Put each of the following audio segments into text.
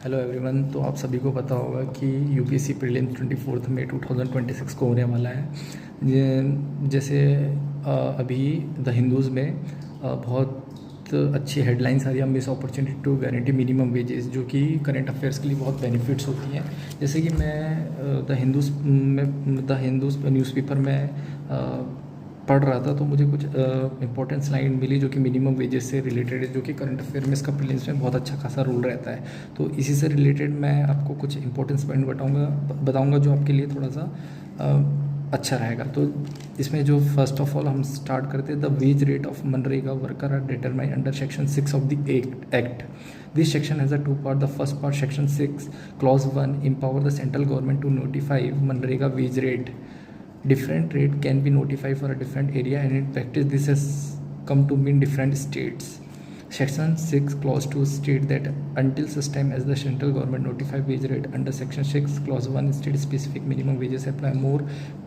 Hello everyone. तो आप सभी को पता होगा कि यूपीएससी प्रीलिम्स 24 मई 2026 को होने वाला है। जैसे अभी द हिंदूज़ में बहुत अच्छी हेडलाइंस आ रही है, miss opportunity to guarantee minimum wages, जो कि करंट अफेयर्स के लिए बहुत बेनिफिट्स होती हैं। जैसे कि मैं द हिंदूज़ न्यूज़पेपर में पढ़ रहा था, तो मुझे कुछ इंपॉर्टेंट स्लाइड मिली जो कि मिनिमम वेजेस से रिलेटेड है, जो कि करंट अफेयर में इसका प्रीलिम्स में बहुत अच्छा खासा रोल रहता है। तो इसी से रिलेटेड मैं आपको कुछ इंपॉर्टेंट पॉइंट बताऊंगा जो आपके लिए थोड़ा सा अच्छा रहेगा। तो इसमें जो फर्स्ट ऑफ ऑल हम स्टार्ट करते हैं, द वेज रेट ऑफ मनरेगा worker are determined under section 6 of the act. This section has a two part. The first part, section 6 clause 1, empower the central government to notify मनरेगा wage rate. Different rate can be notified for a different area, and in practice this has come to mean different states. Section 6 clause 2 state that until such time as the central government notify wage rate under section 6 clause 1 state specific minimum wages apply. More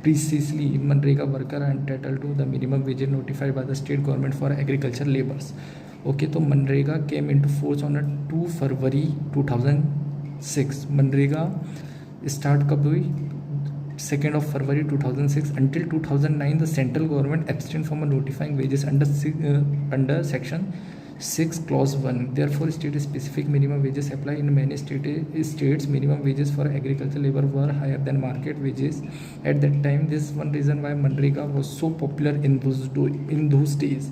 precisely, MNREGA worker are entitled to the minimum wages notified by the state government for agriculture laborers. Okay, तो MNREGA came into force on 2 February 2006। MNREGA start कब हुई? 2nd of February 2006. Until 2009, the central government abstained from notifying wages under section 6 clause 1. Therefore, state specific minimum wages apply. In many states minimum wages for agricultural labor were higher than market wages at that time. This is one reason why MNREGA was so popular in those days.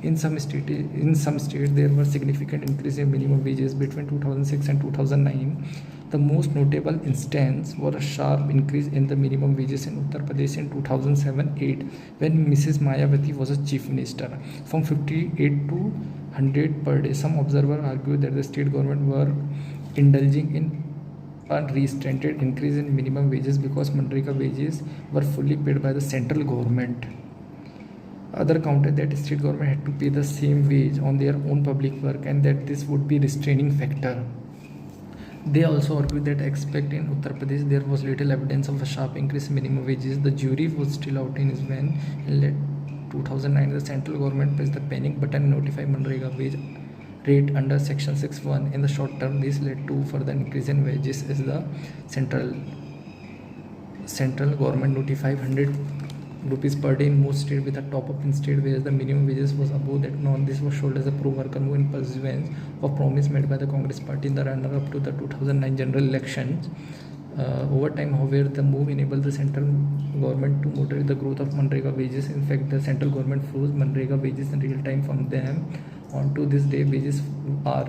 In some states there were significant increase in minimum wages between 2006 and 2009. The most notable instance was a sharp increase in the minimum wages in Uttar Pradesh in 2007-8 when Mrs. Mayawati was a chief minister, from 58 to 100 per day. Some observers argue that the state government were indulging in unrestrained increase in minimum wages because MNREGA wages were fully paid by the central government. Other counted that state government had to pay the same wage on their own public work and that this would be restraining factor. They also argued that expect in Uttar Pradesh there was little evidence of a sharp increase in minimum wages. The jury was still out in his when in late 2009 the central government pressed the panic button and notified MNREGA wage rate under section 6(1). In the short term, this led to further increase in wages as the central government notified 100 rupees per day in most states, with a top up in state whereas the minimum wages was above that norm. This was shown as a pro-worker move in pursuance of promise made by the Congress party in the runner-up to the 2009 general elections. Over time, however, the move enabled the central government to moderate the growth of MNREGA wages. In fact, the central government froze MNREGA wages in real time from them. On to this day, wages are